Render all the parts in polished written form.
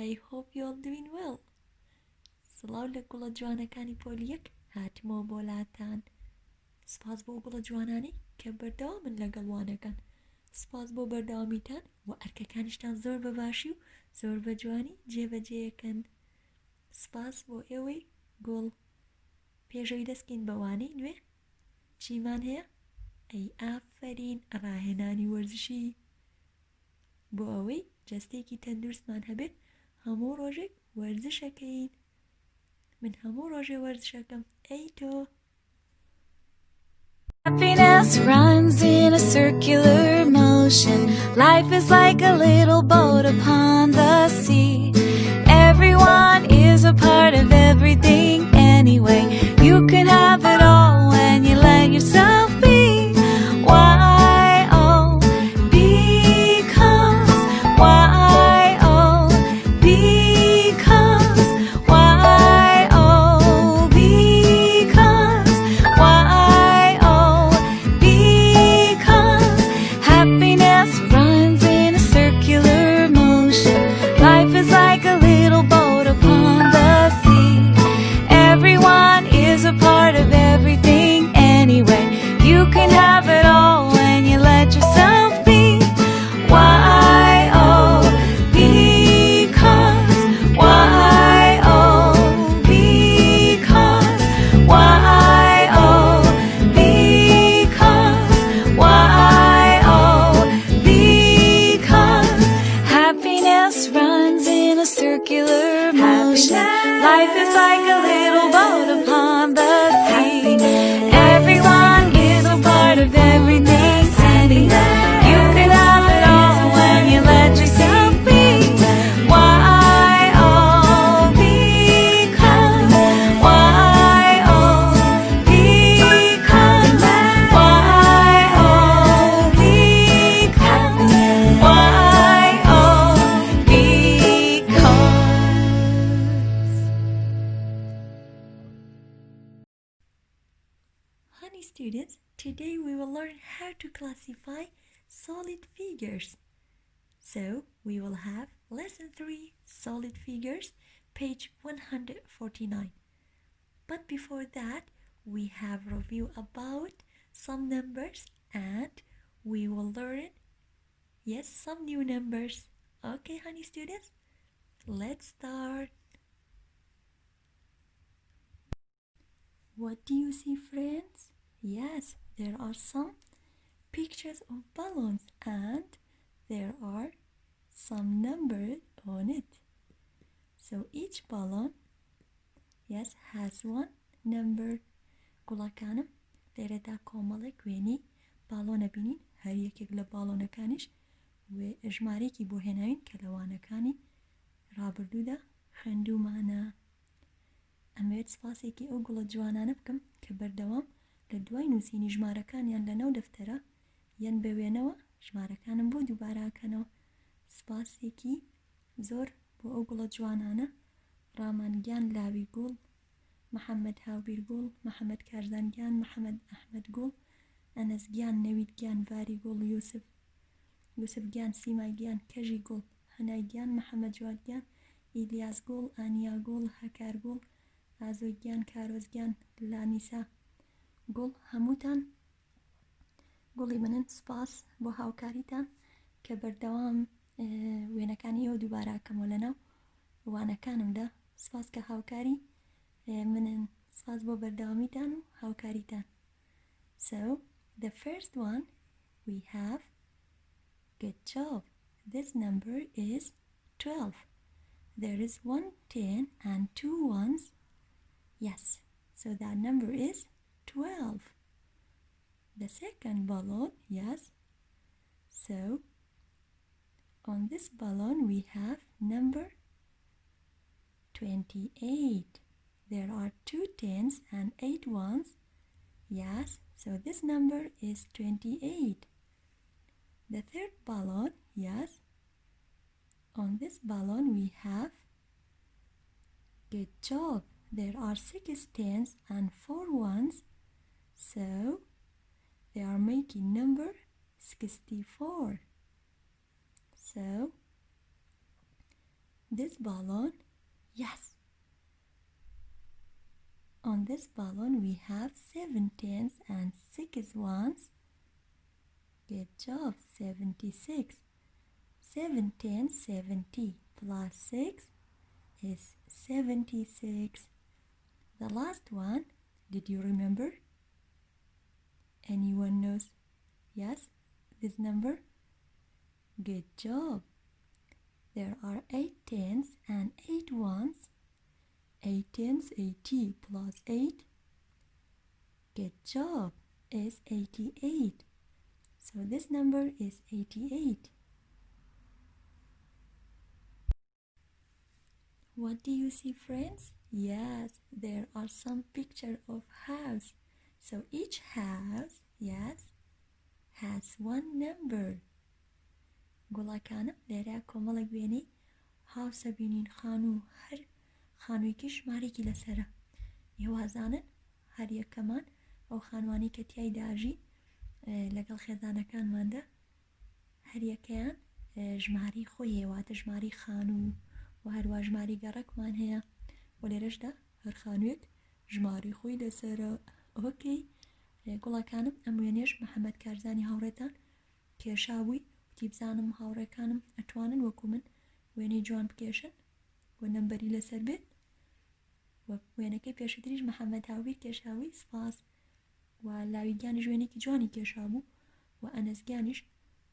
I hope you all doing well. سڵاو لە گوڵە جوانەکانی پۆلیەک هاتمەوە بۆ لاتان. سپاس بۆ گوڵە جوانانی کە بەردەوامن لەگەڵوانەکەن. سپاس بۆ بەردەوامیتان و ئەرکەکانیشتان زۆر بەباشی و زۆر بە جوانی جێبەجێیەکەن. سپاس بۆ ئێوەی گوڵ. پێشەوەی دەستکەین بەوانەی نوێ چیمان هەیە؟ ئەی ئافەرین ڕاهێنانی وەرزشی بۆ ئەوەی جەستێکی تەندروستمان هەبێت هەموو ڕۆژێک وەرزشەکەین. من هەموو ڕۆژێ وەرزشەکەم. ئەی تۆ؟ Happiness runs in a circular motion. Life is like a little boat upon the sea. Everyone is a part of everything anyway. You can have it all when you let yourself be. Why? Oh, because. Why? Oh, because. Why? Oh, because. Why? Oh, because. Happiness runs in a circular motion. Life is like a little boat upon the sea. Everyone is a part of everything anyway. You can have it all when you let yourself be. Why? Oh, because. Why? Oh, because. Why? Oh, because. Why? Oh, because. Happiness runs in a circular motion. Life is like a little boat upon the sea. Everyone is a part of everything anyway. You can have it all when you let yourself be. Why? Oh, because. Why? Oh, because. Why? Oh, because. Why? Oh, because. Honey students, today we will learn how to classify solid figures. So we will have lesson 3 solid figures, page 149. But before that, we have review about some numbers and we will learn, yes, some new numbers. Okay, honey students, let's start. What do you see, friends? Yes, there are some pictures of balloons and there are some numbers on it. So each balloon, yes, has one number. گوڵەکانم لێرەدا کۆمەڵێک وێنی باڵۆنە بینین. هەر یەکێک لە باڵۆنەکانیش ژمارەیەکی بۆ هێناوین کە لەوانەکانی ڕابردوودا خوێندومانە. ئەمەوێت سپاسێکی ئەو گوڵە جوانانە بکەم کە بەردەوام لە دوای نووسینی ژمارەکانیان لەناو دەفتەرە یان بە وێنەوە ژمارەکانم بۆ دووباراکەنەوە. سپاسێکی زۆر بۆ ئەو گوڵە جوانانە: ڕامانگیان لاوی گوڵ، محەممەد هاوبیر گوڵ، محەممەد کارزانگیان، محەممەد ئەحمەد گوڵ، ئەنەسگیان، نەویدگیان، باری گوڵ، یوسفگیان، سیماگیان، کەژی گوڵ، هەنایگیان، محەممەد جوادگیان، ئیلیاس گوڵ، ئانیا گوڵ، هەکار گوڵ، ئازۆگیان، کارۆزگیان، لانیسا گوڵ. هەمووتان گوڵی منن. سپاس بۆ هاوکاریتان کە بەردەوام وێنەکانی ئەوە دووباراکەمەوە لەناو وانەکانمدا. سپاس کە هاوکاری منن. سپاس بۆ بەردەوامیتان و هاوکاریتان. So the first one we have good job. This number is 12. There is 1 10 and 2 ones. Yes, so that number is 12. The second balloon, yes. So on this balloon we have number 28. There are 2 10s and 8 ones. Yes, so this number is 28. The third balloon, yes. On this balloon we have good job. There are 6 10s and 4 ones. So they are making number 64. So this balloon, yes. On this balloon we have 7 tens and 6 ones. Good job, 76. 7 tens, 70 plus 6 is 76. The last one, did you remember? Anyone knows? Yes, this number? Good job. There are 8 tens and 8 ones. 8 tens, 80 plus 8. Good job, is 88. So this number is 88. What do you see, friends? Yes, there are some picture of house. So each house, yes, has one number. گوڵەکانم لێرە کۆمەڵێک وێنەی هاوسە بینین خانوو هەر خانوویەکی ژمارەێکی لەسەرە هێوازانن هەر یەکەمان ئەو خانوانی کە تیای داژی لەگەڵ خێزانەکانماندا هەر یەکەیان ژماری خۆی هێواتە ژماری خانوو و هەروە ژماری گەڕەکمان هەیە و لێرەشدا هەر خانوویەک ژماری خۆی لەسەرە. ئۆکەی گوڵەکانم ئەم وێنێش محەممەد کارزانی هاوڕێتان کێشابووی وتی بزانم هاوڕێکانم ئەتوانن وەکو من وێنەی جوان بکێشن و نەمبەری لەسەر بێت و وێنەکەی پێشتریش محەممەد هاوبیر کێشاوی سپاس و لاویگیانی ژوێنێکی جوانی کێشابوو و ئەنەزگیانیش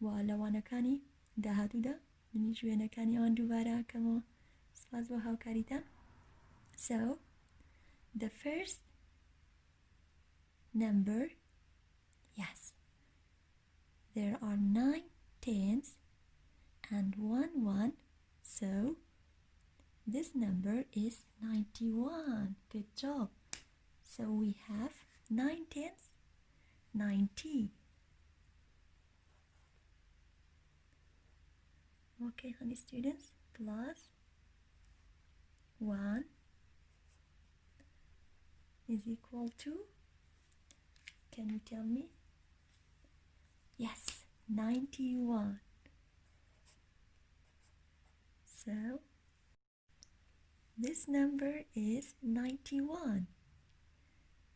و لەوانەکانی داهاتوودا منی ژوێنەکانی ئەوان دووبارەکەمەوە سپاس بۆ هاوکاریتان. So the first number, yes, there are 9 tens and 1 1, so this number is 91. Good job. So we have 9 tens, 90. Okay, honey students, plus 1 is equal to, can you tell me? Yes, 91. So this number is 91.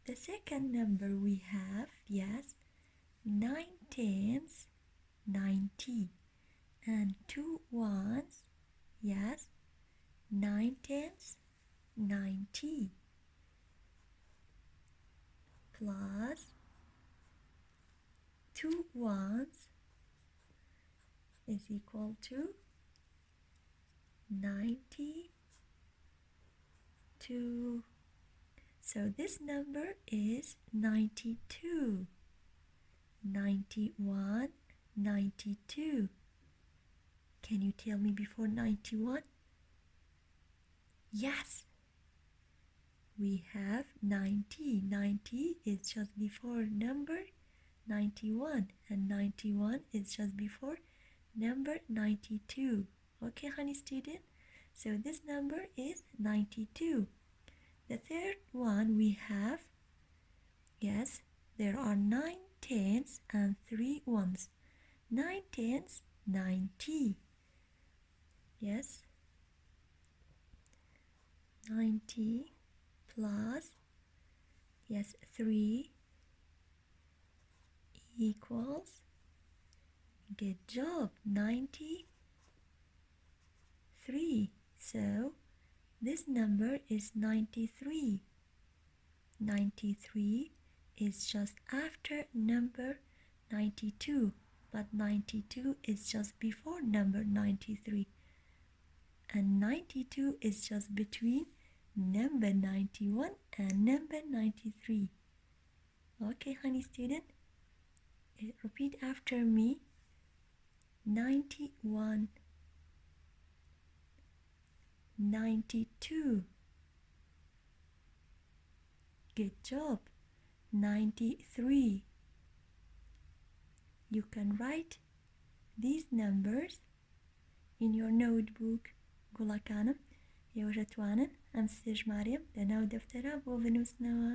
The second number we have, yes, 9 tens, 90, and 2 ones, yes, 9 tens, 90, plus 2 ones is equal to 92. So this number is 92. 91, 92. Can you tell me before 91? Yes. We have 90. 90 is just before number 91 and 91 is just before number 92. Okay, honey student? So this number is 92. The third one we have, yes, there are 9 tens and 3 ones. 9 tens, 90. Yes. 90 plus, yes, 3 equals, good job, 93. So this number is 93. 93 is just after number 92, but 92 is just before number 93. And 92 is just between number 91 and number 93. Okay, honey student? Repeat after me. 91, 92. Good job. 93. You can write these numbers in your notebook. گوڵەکانم ئێوەش دەتوانن ئەم سێ ژمارەیەم لەناو دەفتەرە بۆ بنووسنەوە.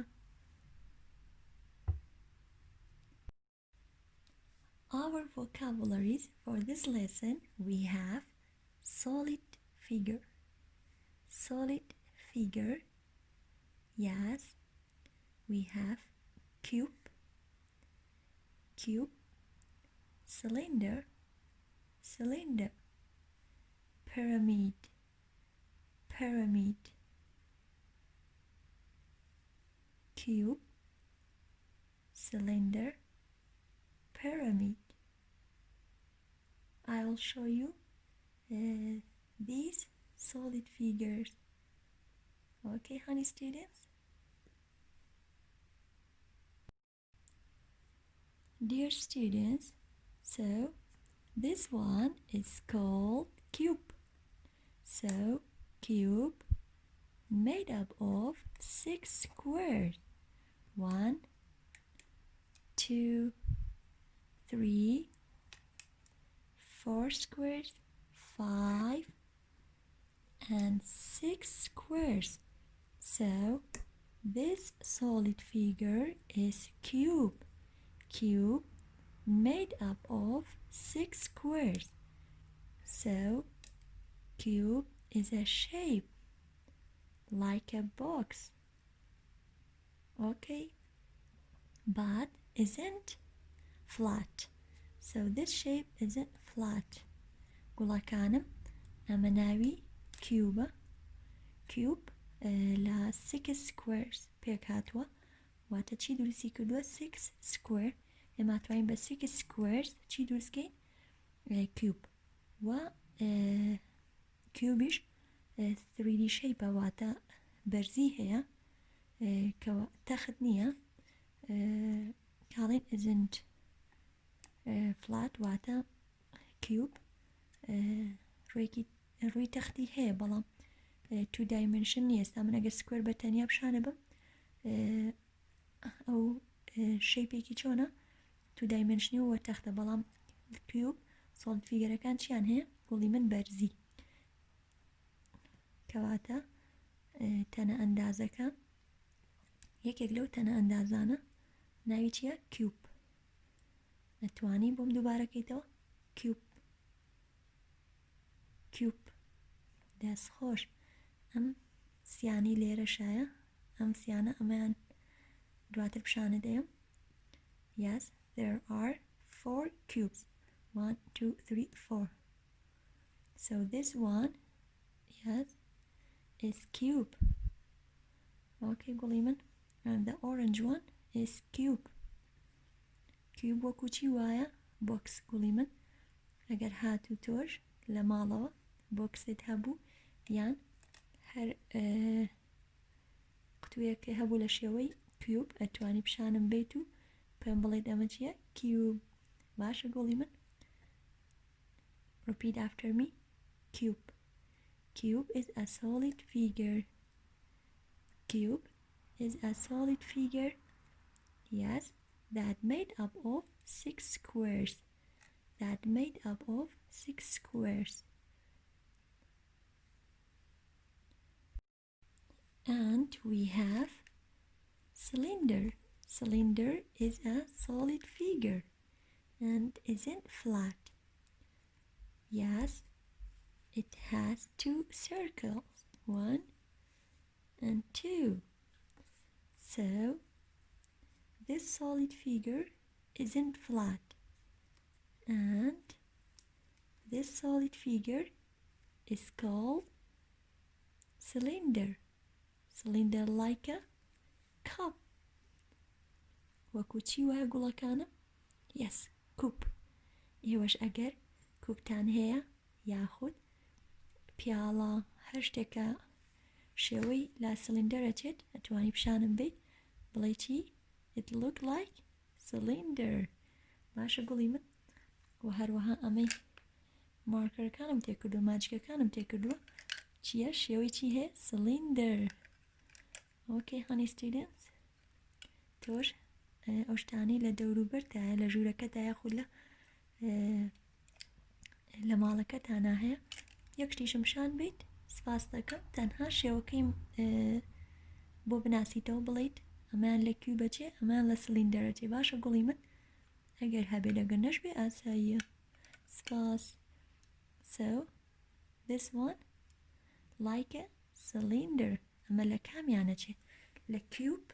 Our vocabularies for this lesson, we have solid figure. solid figure. Yes, we have cube, cylinder, pyramid, cube, cylinder, pyramid. I will show you these solid figures. Okay, honey students? Dear students, so this one is called cube. So cube made up of 6 squares. 1, 2, 3, 4 squares, 5, and 6 squares. So this solid figure is cube. Cube made up of 6 squares. So cube is a shape like a box. Okay, but isn't flat. So this shape isn't flat. گوڵەکانم ئەمە ناوی کیوبە. کیوب لە 6 squares پێک هاتووە، واتە چی دروستی کردووە؟ 6 square. ئێمە توانین بە 6 squares چی دروستکەین؟ کیوب. و کیوبیش 3D shape واتە بەرزی هەیە کەوە تەخت نییە. کاڵین isn't flat واتە کیوب ڕووی تەختی هەیە بەڵام 2 dimension نیە. ئێستا من ئەگە سکوێر بە تەنیا پیشانە بم ئەو شەیپێکی چۆنە 2 dimension وە تەختە، بەڵام کیوب سۆڵید فیگەرەکان چیان هەیە؟ گوڵی من بەرزی، کەواتە تەنە ئەندازەکان یەکێک لەو تەنە ئەندازانە ناوی چییە؟ کیوب. نەتوانی بۆم دووبارەکەیتەوە؟ کیوب. دەستخۆش. ئەم سیانی لێرە شایە، ئەم سیانە ئەمەیان دواتر پیشانە دەیەم. Yes, there are 4 cubes. 1, 2, 3, 4. So this one, yes, is cube. Okay, گوڵی and the orange one is cube. Cube وەکو چی وایە؟ box گوڵی من. ئەگەر هاتوو تۆش لە ماڵەوە بۆکسێت هەبوو یان هەر قوتوویەکە هەبوو لە شێوەی کیوب ئەتوانی پیشانم بیت و پێم بڵێت ئەمە چییە؟ کیوب. باشە گوڵی من؟ Repeat after me. Cube. Cube is a solid figure. Cube is a solid figure. Yes, that made up of 6 squares. That made up of 6 squares. And we have cylinder. Cylinder is a solid figure and isn't flat. Yes, it has 2 circles, 1 and 2. So this solid figure isn't flat, and this solid figure is called cylinder. Cylinder like a cup. وەکو چی وایە گوڵەکانم؟ Yes, cup. ئێوەش ئەگەر کوپتان هەیە یاخود پیاڵە هەر شتێکە شێوەی لا سلندەرە چێت ئەتوانی پیشانم بیت بڵێ چی؟ It look like cylinder. باشە گوڵی من؟ و هەروەها ئەمەی مارکەرەکانم تێکردووە، ماچکەکانم تێکردووە چییە؟ شێوەی چی هەیە؟ cylinder. Okay, honey students? تۆش ئەو شتانەی لە دەوروبەرتایە لە ژوورەکەتە یاخود لە ماڵەکەتانە هەیە یەک شتیشم شان بیت سپاس دەکەم. تەنها شێوەکەی بۆ بناسیتەوە بڵیت ئەمان لە کیوبە چێ، ئەمان لە سلندەرە چێ. باشە گوڵی من؟ ئەگەر هەبێ لەگەر نەشبێ ئاساییە. سپاس. So this one like a cylinder. ئەمە لە کامیانە چێ؟ لە cube.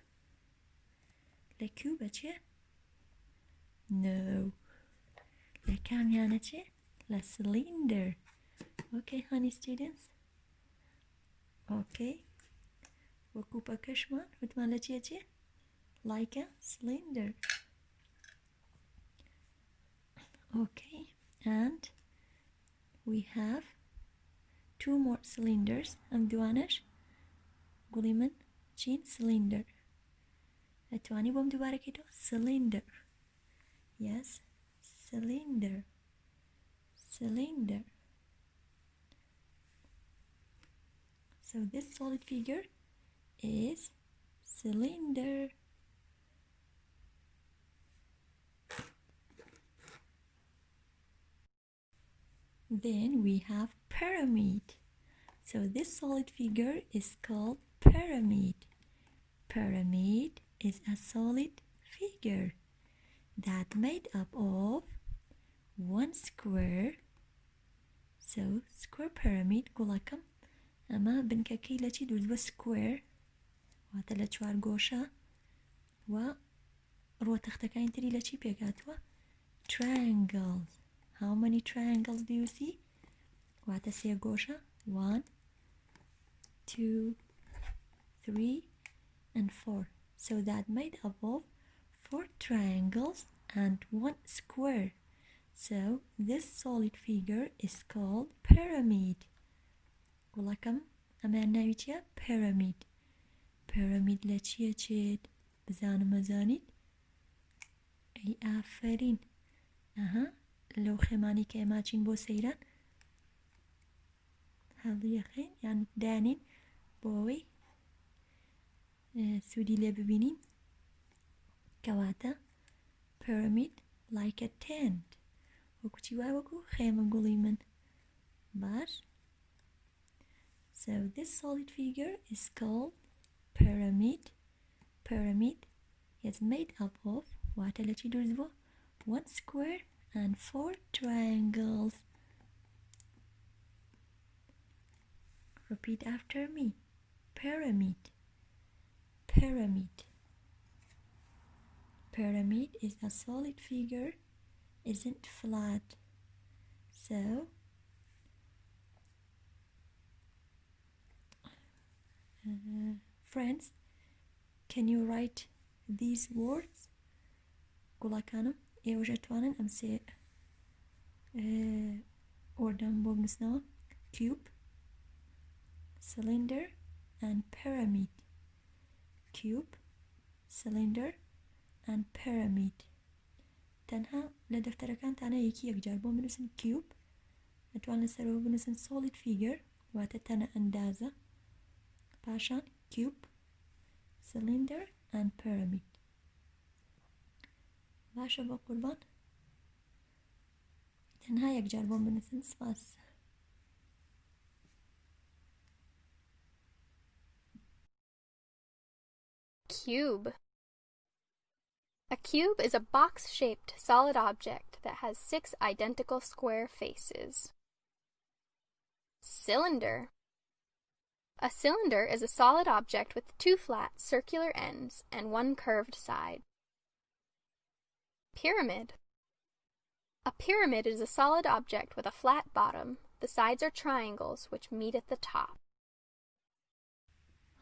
لە cube چێ؟ No. لە کامیانە چێ؟ لە cylinder. Okay, honey students? Okay. وەکو پەکەشمان وتمان لە چیە چێ؟ Like a cylinder. Okay, and we have 2 more cylinders. ئەم دوانەش گوڵی من چین؟ cylinder. ئەتوانی بۆم دووبارەکەیتەوە؟ cylinder. Yes, cylinder. Cylinder. So this solid figure is cylinder. Then we have pyramid. So this solid figure is called pyramid. Pyramid is a solid figure that made up of one square. So square pyramid گوڵەکەم ئەمە بنکەکەی لە چی دروست بە square واتە لە چوار گۆشە و ڕۆتەختەکانی تری لە چی پێکاتوە؟ triangles. How many triangles do you see? واتە سێ گۆشە 1 2 3 and 4. So that made up of 4 triangles and 1 square. So this solid figure is called pyramid. گوڵەکەم ئەمان ناوی چیە؟ pyramid. pyramid لە چیە چێت؟ بزانم ئەزانیت؟ ئەی ئافرین. ئەها لەو خێمانی کە ئێماچین بۆ سەیران هەڵیەخین یان دانین بۆ ئەوەی سوودی لێ ببینین کەواتە pyramid like a tent. وەکو چی وای وەکو خێمە گوڵی من. باش. So this solid figure is called pyramid. Pyramid is made up of واتە لە چی دروست بووە؟ 1 square and 4 triangles. Repeat after me. Pyramid. Pyramid. Pyramid is a solid figure, isn't flat. So friends, can you write these words? گوڵەکانم ئێوەش ئەتوانن ئەم سێ وەردەم بۆ بنووسنەوە. cube, cylinder and pyramid. Cube, cylinder and pyramid. تەنها لە دەفتەرەکانتانە یەکی یەکجار بۆ بنووسن cube. ئەتوان لەسەرەوە بنووسن solid figure واتە تەنە ئەندازە. پاشان cube, cylinder and pyramid. باشە بە قوربان تەنها یەکجار بۆم بنووسن. سپاس. Cube. A cube is a box-shaped solid object that has 6 identical square faces. Cylinder. A cylinder is a solid object with 2 flat circular ends and 1 curved side. Pyramid. A pyramid is a solid object with a flat bottom. The sides are triangles which meet at the top.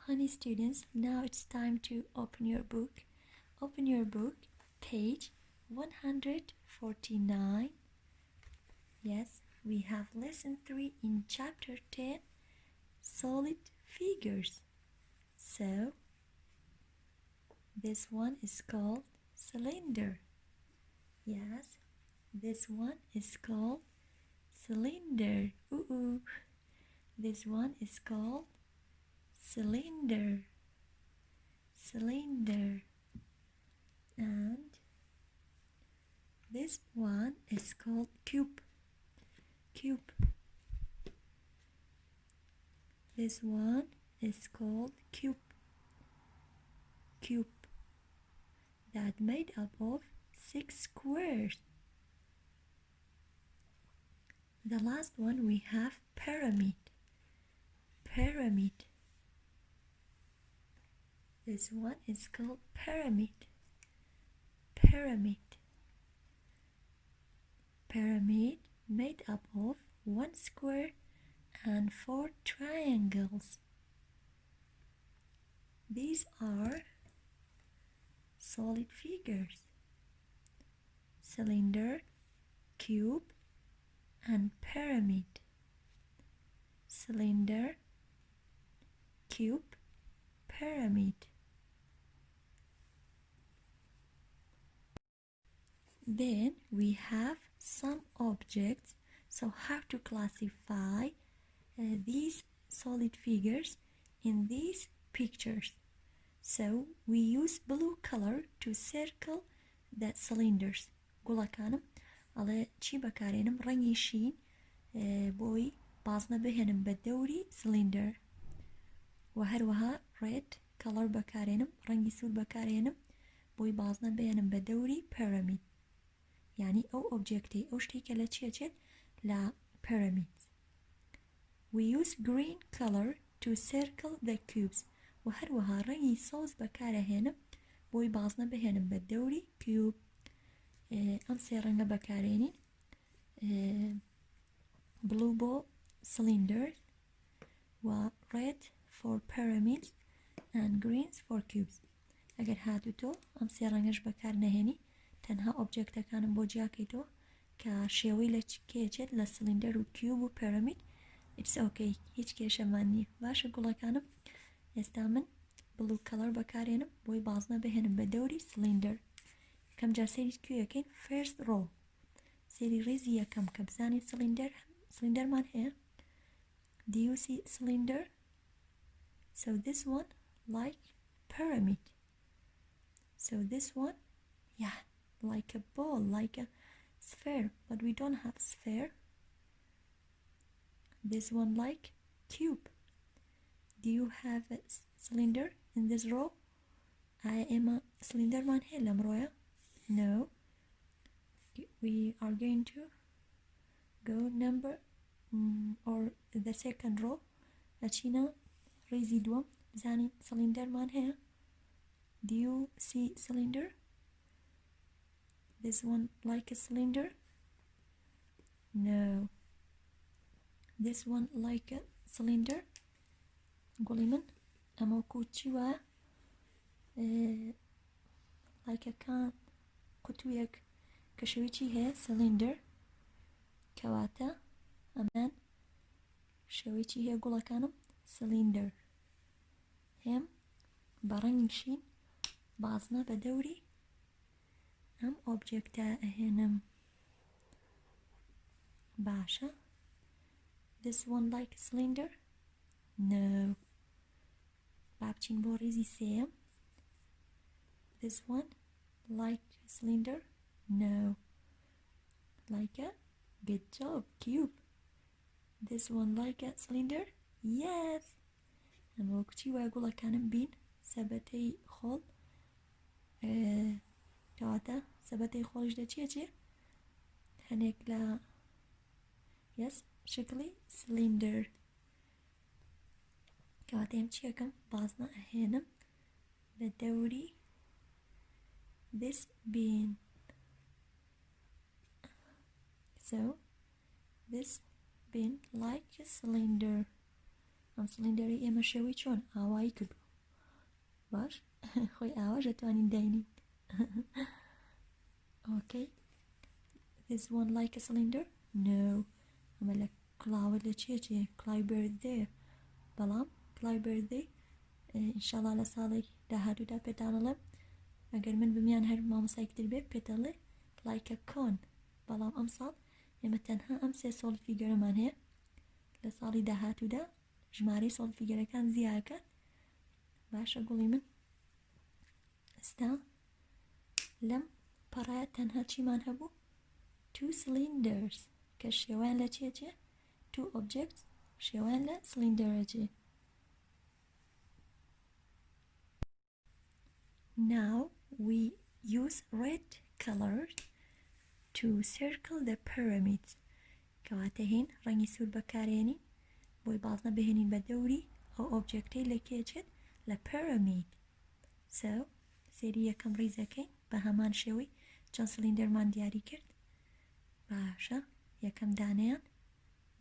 Honey students, now it's time to open your book. Open your book, page 149. Yes, we have lesson 3 in chapter 10, solid figures. So, this one is called cylinder. Yes, this one is called cylinder. Ooh. This one is called cylinder. Cylinder. And this one is called cube. Cube. This one is called cube. Cube. That made up of 6 squares. The last one we have pyramid. Pyramid. This one is called pyramid. Pyramid. Pyramid made up of 1 square and 4 triangles. These are solid figures: cylinder, cube, and pyramid. Cylinder, cube, pyramid. Then we have some objects. So how to classify these solid figures in these pictures? So we use blue color to circle the cylinders. گوڵەکانم ئەڵێ چی بەکارێنم؟ ڕەنگی شین بۆی بازنە بهێنم بە دەوری سلندەر، و هەروەها ڕێد کەڵەر بەکارێنم، ڕەنگی سوور بەکارێنم بۆی بازنە بهێنم بە دەوری pyramid. یعنی ئەو ئۆبجێکتی ئەو شتێکە لە چیەچێت لە pyramid. We use green color to circle the cubes. و هەروەها ڕەنگی سەوز بەکارەهێنم بۆی بازنە بهێنم بە دەوری کیوب. ئەم سێ ڕەنگە بەکارێنین: blue بۆ cylinders، و red for pyramids and greens for cubes. ئەگەر هاتوتۆ ئەم سێ ڕەنگەش بەکار نەهێنی، تەنها ئۆبجێکتەکانم بۆ جیاکەیتەوە کە شێوەی لە کێچێت لە سلندەر و کیوب و pyramid. It's okay، هیچ کێشەمان نییە. باشە گوڵەکانم، ئێستا من بلو کەڵەر بەکارێنم بۆی بازنە بهێنم بە دەوری سلندەر. کەم جار سەیری کوێیەکەین؟ first row، سەیری ڕێزی یەکەم کە بزانین سلندەرمان هەیە. Do you see cylinder? So this one like pyramid. So this one, yeah, like a ball, like a sphere, but we don't have sphere. This one like cube. Do you have a cylinder in this row? I am a cylinder man here, Lamroya. No. We are going to go number or the second row. Achina residuum zani cylinder man here. Do you see cylinder? This one like a cylinder? No. This one like a cylinder? Goliman amokuchiwa like a can قوتویەک کە شێوەیەکی هەیە cylinder کەواتە ئەمان شێوەیەکی هەیە گوڵەکانم cylinder. هێم بە ڕەنگی شین بازنە بە دەوری ئەم ئۆبجێکتە ئەهێنم. باشە. This one like a cylinder? No. با بچین بۆ ڕێزی سێم. This one like a cylinder? No. Like a? Good job, cube. This one like a cylinder? Yes. ئەمە وەکوچی وای گوڵەکانم بین سەبەتەی خۆڵ کەواتە سەبەتەی خۆڵیش دەچێت هەنێک لە yes شکلی cylinder. کەواتە ئەم چیەکەم بازنە ئەهێنم بە دەوری this bin. So this bin like a cylinder. ئەم سلندەری ئێمە شێوەی چۆن ئاوایی کردو؟ باش خۆی ئاواش دەتوانین داینین. Okay. This one like a cylinder? No. ئەمە لە کڵاوە لە چێ کڵای birthday. بەڵام کڵای birthday ئینشاڵڵا لە ساڵی داهاتوودا پێتانەڵێم ئەگەر من بمیان هەر مامۆسایکتر بێ پێتەڵێ like a cone. بەڵام ئەم ساڵ ئێمە تەنها ئەم سێ سۆڵ فیگەرەمان هەیە. لە ساڵی داهاتوودا ژمارەی سۆڵ فیگەرەکان زیادەکات. باشە گوڵی من، ئێستا لەم پەڕایە تەنها چیمان هەبوو؟ 2 cylinders کە شێوەیان لە چێ 2 objects شێوەیان لە سلندەرەجێ. Now we use red color to circle the pyramids. کەواتە هین ڕەنگی سوور بەکارێنین بۆی بازنە بهێنین بە دەوری ئەو ئۆبجێکتەی لە کێچێت لە pyramid. so سێری یەکەم ڕیزەکەی بە هەمان شێوەی چەند سلینڈەرمان دیاری کرد باشە یەکەم دانەیان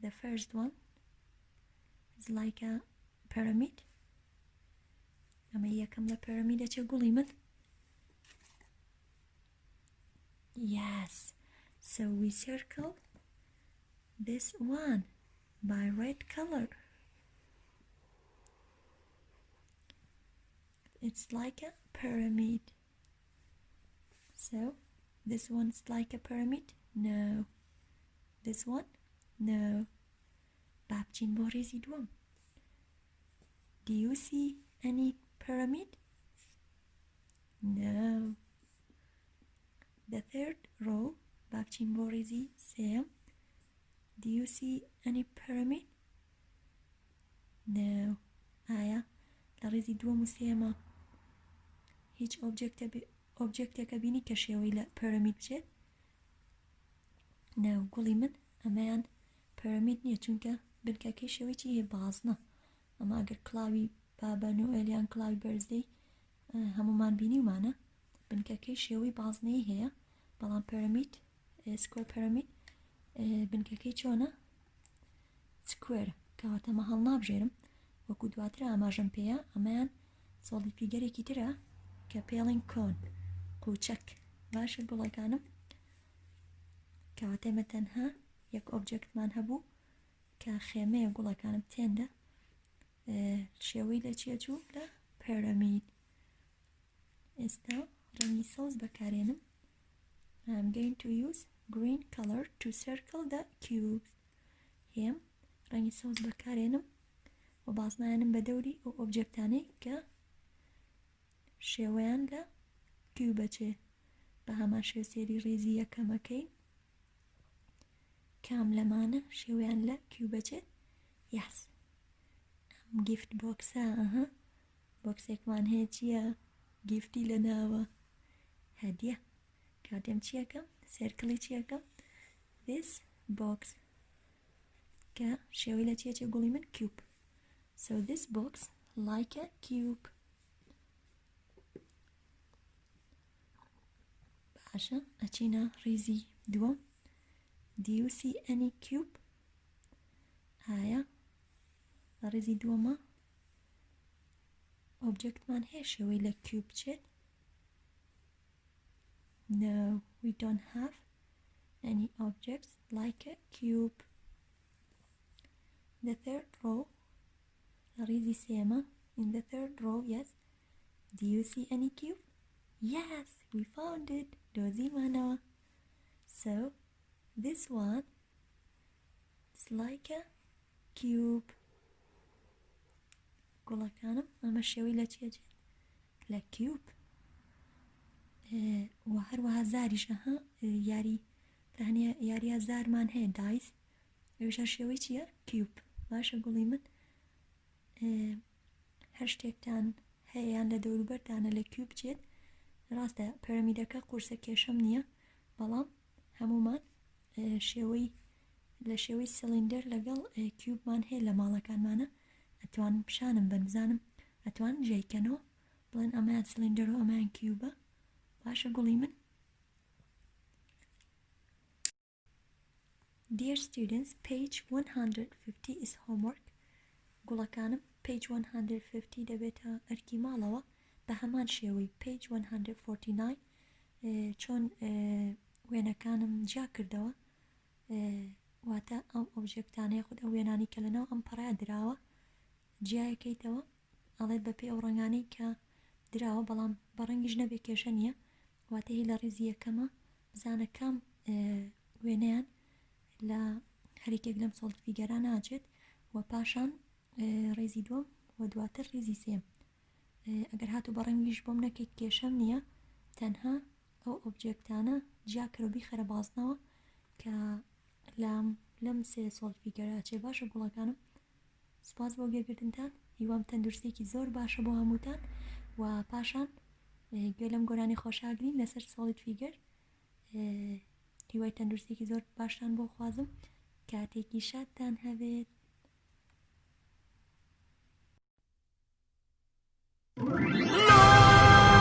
the first one is like a pyramid ئەمە یەکەم لە پەرەمیدە چێ گوڵی من yes so we circle this one by red color it's like a pyramid so this one's like a pyramid no this one no babchin bo ریزی دووەم do you see any pyramid no the third row babchin bo ریزی سێم do you see any pyramid no ئایا لە ڕیزی دووەم و سێمە هیچ ئۆبجێکتێکە بینی کە شێوەی لە پەرەمید بچێت ناو گوڵی من ئەمەیان پەرەمید نییە چونکە بنکەکەی شێوەیەکی هەیە بازنە ئەمە ئەگەر کڵاوی بابە نۆئێلیان کڵاوی بەرزدەی هەمومان بینیومانە بنکەکەی شێوەی بازنەی هەیە بەڵام پەرەمید سکوێر پەرەمید بنکەکەی چۆنە سکوێرە کەواتەمە هەڵ نابژێرم وەکو دواتر ئاماژەم پێیە ئەمەیان سۆڵی فیگەرێکی ترە کە پێڵین کۆن قوچەک باشە گوڵەکانم کەواتە ئێمە تەنها یەک ئۆبجێکتمان هەبوو کە خێمەیە گوڵەکانم تێندا شێوەی لە چیە چوو لە پەرەمید ئێستا ڕەنگی سەوز بەکارێنم I'm going to use green color to circle the cubes هێم ڕەنگی سەوز بەکارێنم و بازنایانم بە دەوری ئەو ئۆبجێکتانەی کە شێوەیان لە کیوبەچێ بە هەمان شێو سێری ڕێزی یەکەمەکەی کام لەمانە شێوەیان لە کیوبەچێت یاس ئەم گیفت بۆکسە ئەها بۆکسێکمان هەیە چییە گیفتی لە ناوە هەدیە کاتێم چیەکەم سێرکڵی چیەکەم this box کە شێوەی لە چیە چێ گوڵی من کیوب so this box like a cube باشە ئەچینە ڕیزی دووەم do you see any cube ئایا لە ڕیزی دووەمە ئۆبجێکتمان هەیە شێوەی لە کیوب بچێت no we don't have any objects like a cube the third row لە ڕیزی سێمە in the third row yes do you see any cube yes we found it دۆزیمانەوە so this one is like a cube گوڵەکانم ئەمە شێوەی لە چیە چێت لە کیوب و هەروەها زاریش ئەها یاری لەهەنێ یاریە زارمان هەیە دایس ئەویشە شێوەی چییە کیوب باشە گوڵی من هەر شتێکتان هەیەیان لە دەوروبەردانە لە کیوب بچێت ڕاستە پەرەمیدەکە قورسە کێشەم نییە بەڵام هەمومان شێوەی لە شێوەی سلندەر لەگەڵ کیوبمان هەیە لە ماڵەکانمانە ئەتوان پیشانم بنزانم ئەتوان ژێیکەنەوە بڵێن ئەمەیان سلندەر و ئەمەیان کیوبە باشە گوڵی من Dear students, page 150 is homework. گوڵەکانم page 150 دەبێتە ئەرکی ماڵەوە بە هەمان شێوەی page 149 چۆن وێنەکانم جا کردەوە واتە ئەم ئۆبژێکتانەیە خود ئەو وێنانی کە لەناو ئەم پەڕە دراوە جیایەکەیتەوە ئەڵێت بەپێی ئەو ڕەنگانەی کە دراوە بەڵام بە ڕەنگیش نەبێ کێشە نییە واتە هی لە ڕیزی یەکەمە بزانە کام وێنەیان لە هەرێکێک لەم سۆڵت فیگەران ناچێت و پاشان ڕێزی دووەم و دواتر ڕێزی سێم ئەگەر هاتو بە ڕەنگیش بۆم نەکەیت کێشەم نییە تەنها ئەو ئۆبجێکتانە جیا کەرەبی خەرە بازنەوە کە لەم سێ سۆڵت فیگەرە چێ باشە گوڵەکانم سپاس بۆ گێگرتنتان هیوام تەندروستێکی زۆر باشە بۆ هەمووتان و پاشان گوێ لەم گۆرانی خۆشاگرین لەسەر سۆڵت فیگەر هیوای تەندروستێکی زۆر باشتان بۆ خوازم کاتێکی شادتان هەبێت Mom!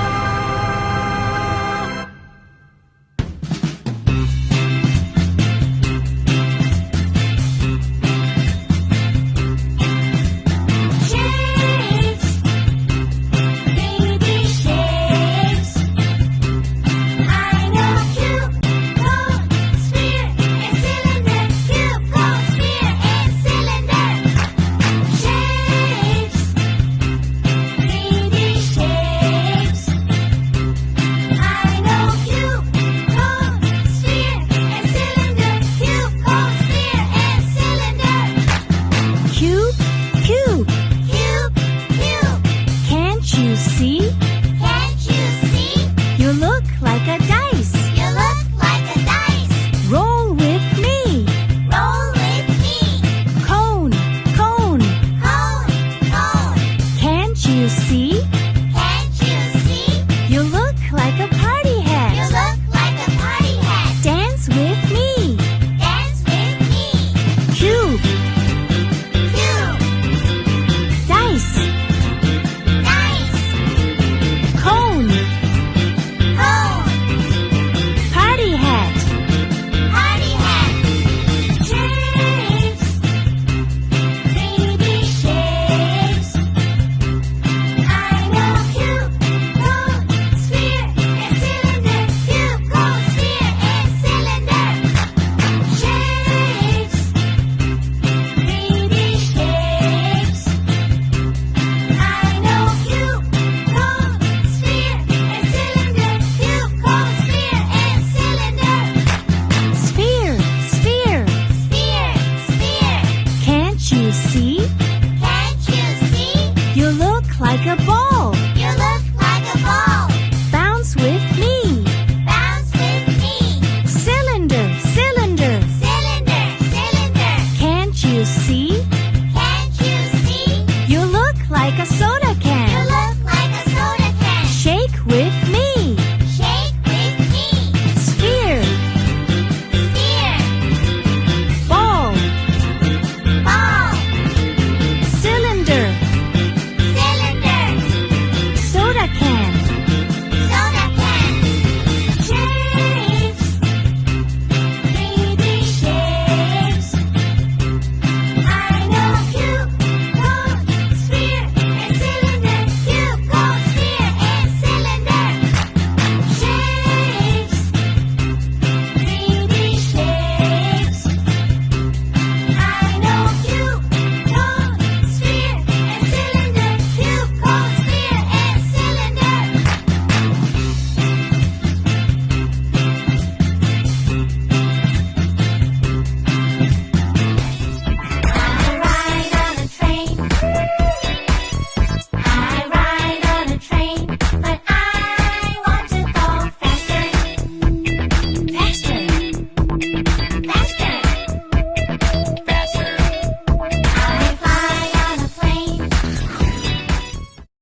I can.